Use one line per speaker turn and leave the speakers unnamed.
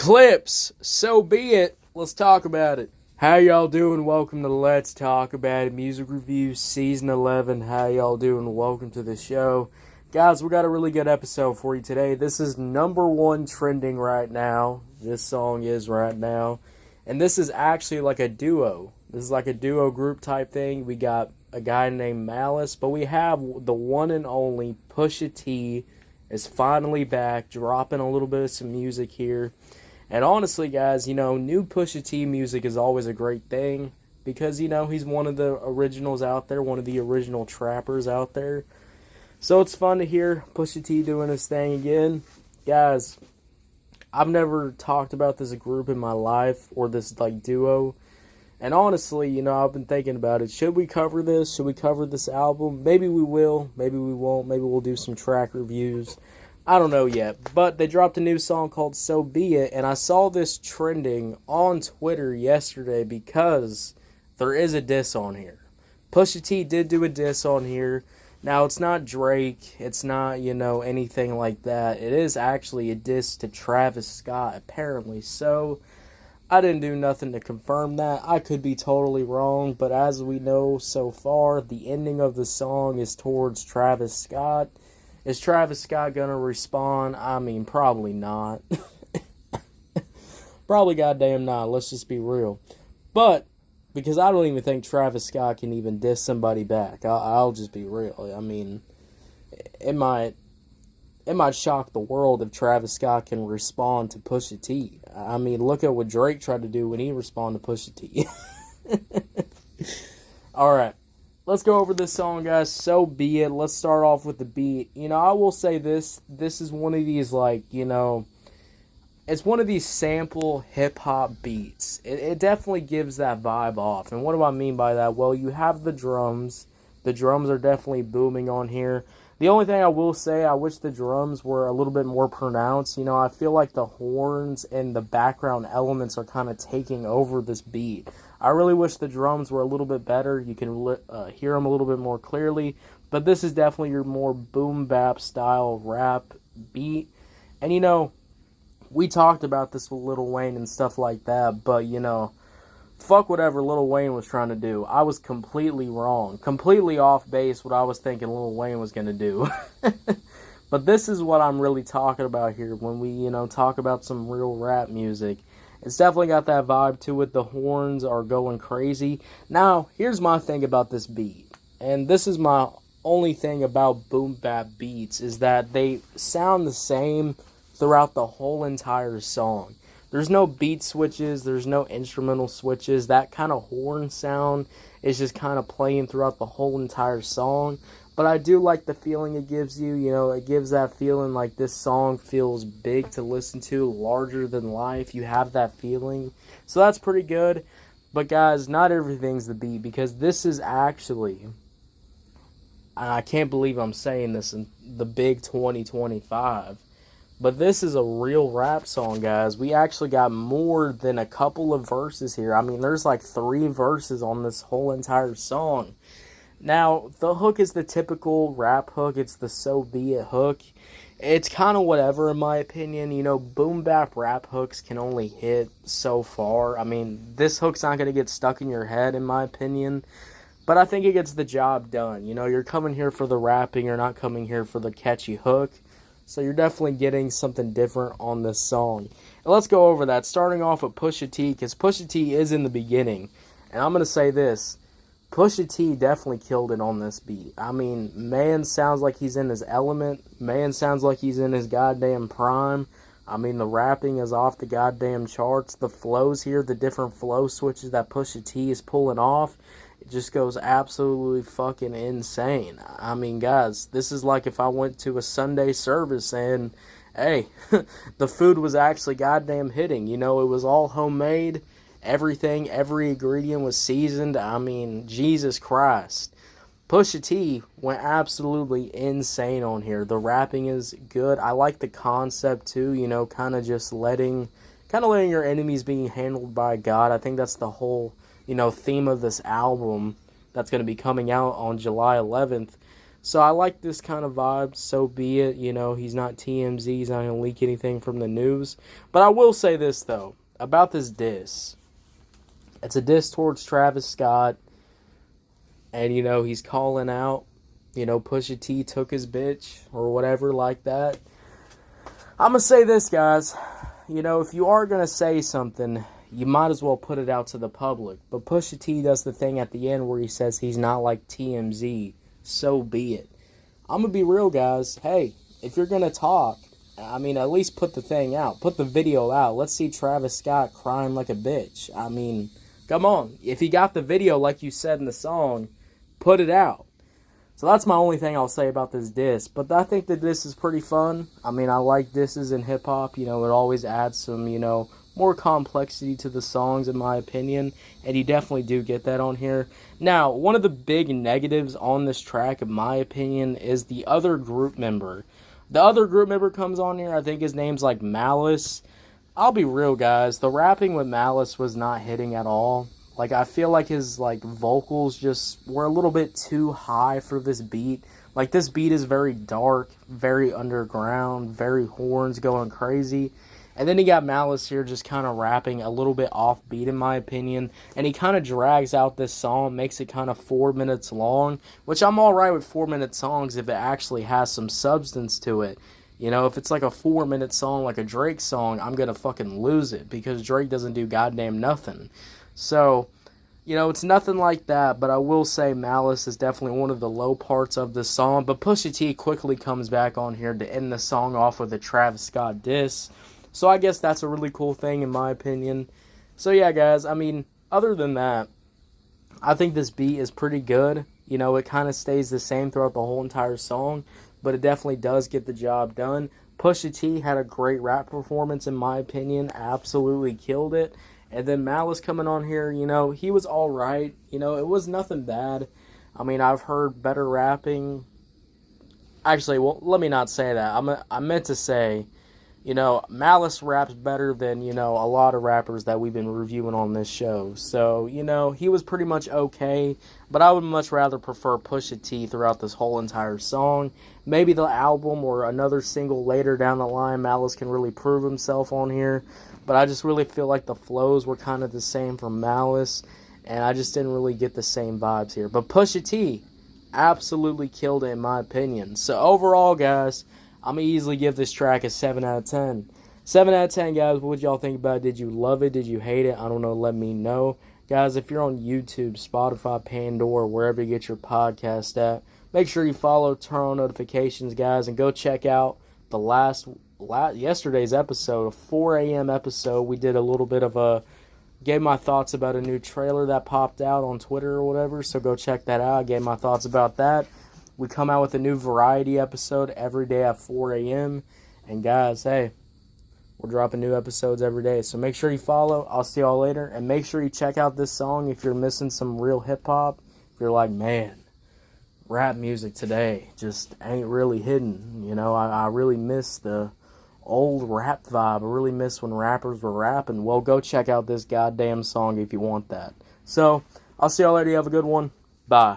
Clipse, so be it. Let's talk about it. How y'all doing? Welcome to Let's Talk About It Music Reviews Season 11. How y'all doing? Welcome to the show. Guys, we got a really good episode for you today. This is number one trending right now. This song is right now. And this is actually like a duo. This is like a duo group type thing. We got a guy named Malice, but we have the one and only Pusha T is finally back, dropping a little bit of some music here. And honestly, guys, new Pusha T music is always a great thing because, he's one of the originals out there, one of the original trappers out there. So it's fun to hear Pusha T doing his thing again. Guys, I've never talked about this group in my life or this, duo. And honestly, I've been thinking about it. Should we cover this? Should we cover this album? Maybe we will. Maybe we won't. Maybe we'll do some track reviews. I don't know yet, but they dropped a new song called So Be It, and I saw this trending on Twitter yesterday because there is a diss on here. Pusha T did do a diss on here. Now, it's not Drake, it's not, anything like that. It is actually a diss to Travis Scott, apparently, so I didn't do nothing to confirm that. I could be totally wrong, but as we know so far, the ending of the song is towards Travis Scott. Is Travis Scott gonna respond? I mean, probably not. Probably goddamn not. Let's just be real. But, because I don't even think Travis Scott can even diss somebody back. I'll just be real. I mean, it might shock the world if Travis Scott can respond to Pusha T. I mean, look at what Drake tried to do when he responded to Pusha T. Alright. Let's go over this song, guys. So Be It. Let's start off with the beat. I will say this. This is one of these, it's one of these sample hip-hop beats. It definitely gives that vibe off. And what do I mean by that? Well, you have the drums. The drums are definitely booming on here. The only thing I will say, I wish the drums were a little bit more pronounced. I feel like the horns and the background elements are kind of taking over this beat. I really wish the drums were a little bit better. You can hear them a little bit more clearly. But this is definitely your more boom bap style rap beat. And we talked about this with Lil Wayne and stuff like that. But fuck whatever Lil Wayne was trying to do. I was completely wrong. Completely off base what I was thinking Lil Wayne was going to do. But this is what I'm really talking about here when we, talk about some real rap music. It's definitely got that vibe to it. The horns are going crazy. Now, here's my thing about this beat. And this is my only thing about boom bap beats is that they sound the same throughout the whole entire song. There's no beat switches. There's no instrumental switches. That kind of horn sound is just kind of playing throughout the whole entire song. But I do like the feeling it gives you. It gives that feeling like this song feels big to listen to, larger than life. You have that feeling. So that's pretty good. But guys, not everything's the beat because this is actually, and I can't believe I'm saying this in the big 2025, but this is a real rap song, guys. We actually got more than a couple of verses here. I mean, there's like 3 verses on this whole entire song. Now, the hook is the typical rap hook. It's the So Be It hook. It's kind of whatever, in my opinion. Boom bap rap hooks can only hit so far. I mean, this hook's not going to get stuck in your head, in my opinion. But I think it gets the job done. You're coming here for the rapping. You're not coming here for the catchy hook. So you're definitely getting something different on this song. And let's go over that. Starting off with Pusha T, because Pusha T is in the beginning. And I'm going to say this. Pusha T definitely killed it on this beat. I mean, man sounds like he's in his element. Man sounds like he's in his goddamn prime. I mean, the rapping is off the goddamn charts. The flows here, the different flow switches that Pusha T is pulling off, it just goes absolutely fucking insane. I mean, guys, this is like if I went to a Sunday service and, hey, the food was actually goddamn hitting. It was all homemade. Everything, every ingredient was seasoned. I mean, Jesus Christ. Pusha T went absolutely insane on here. The rapping is good. I like the concept too, kind of just letting your enemies being handled by God. I think that's the whole, theme of this album that's going to be coming out on July 11th. So I like this kind of vibe, so be it. You know, he's not TMZ, he's not going to leak anything from the news. But I will say this, though, about this diss. It's a diss towards Travis Scott. And, you know, he's calling out, you know, Pusha T took his bitch or whatever like that. I'm going to say this, guys. You know, if you are going to say something, you might as well put it out to the public. But Pusha T does the thing at the end where he says he's not like TMZ. So be it. I'm going to be real, guys. Hey, if you're going to talk, I mean, at least put the thing out. Put the video out. Let's see Travis Scott crying like a bitch. I mean, come on. If he got the video like you said in the song, put it out. So that's my only thing I'll say about this diss. But I think that this is pretty fun. I mean, I like disses in hip-hop. You know, it always adds some, you know, more complexity to the songs, in my opinion. And you definitely do get that on here. Now, one of the big negatives on this track, in my opinion, is the other group member. The other group member comes on here. I think his name's like Malice. I'll be real, guys. The rapping with Malice was not hitting at all. Like, I feel like his, like, vocals just were a little bit too high for this beat. Like, this beat is very dark, very underground, very horns going crazy. And then you got Malice here just kind of rapping a little bit offbeat, in my opinion. And he kind of drags out this song, makes it kind of 4 minutes long. Which I'm alright with 4-minute songs if it actually has some substance to it. You know, if it's like a 4-minute song, like a Drake song, I'm going to fucking lose it. Because Drake doesn't do goddamn nothing. So, you know, it's nothing like that, but I will say Malice is definitely one of the low parts of the song. But Pusha T quickly comes back on here to end the song off with a Travis Scott diss. So I guess that's a really cool thing in my opinion. So yeah, guys, I mean, other than that, I think this beat is pretty good. You know, it kind of stays the same throughout the whole entire song, but it definitely does get the job done. Pusha T had a great rap performance in my opinion, absolutely killed it. And then Malice coming on here, you know, he was alright. You know, it was nothing bad. I mean, I've heard better rapping. Actually, well, let me not say that. I meant to say, you know, Malice raps better than, you know, a lot of rappers that we've been reviewing on this show. So, you know, he was pretty much okay. But I would much rather prefer Pusha T throughout this whole entire song. Maybe the album or another single later down the line, Malice can really prove himself on here. But I just really feel like the flows were kind of the same from Malice. And I just didn't really get the same vibes here. But Pusha T absolutely killed it in my opinion. So overall, guys, I'm going to easily give this track a 7 out of 10. 7 out of 10, guys. What would y'all think about it? Did you love it? Did you hate it? I don't know. Let me know. Guys, if you're on YouTube, Spotify, Pandora, wherever you get your podcast at, make sure you follow, turn on notifications, guys, and go check out the yesterday's episode, a 4 a.m. episode. We did a little bit of a, gave my thoughts about a new trailer that popped out on Twitter or whatever, so go check that out. I gave my thoughts about that. We come out with a new variety episode every day at 4 a.m. And guys, hey, we're dropping new episodes every day. So make sure you follow. I'll see y'all later. And make sure you check out this song if you're missing some real hip-hop. If you're like, man, rap music today just ain't really hidden. You know, I really miss the old rap vibe. I really miss when rappers were rapping. Well, go check out this goddamn song if you want that. So, I'll see y'all later. You have a good one. Bye.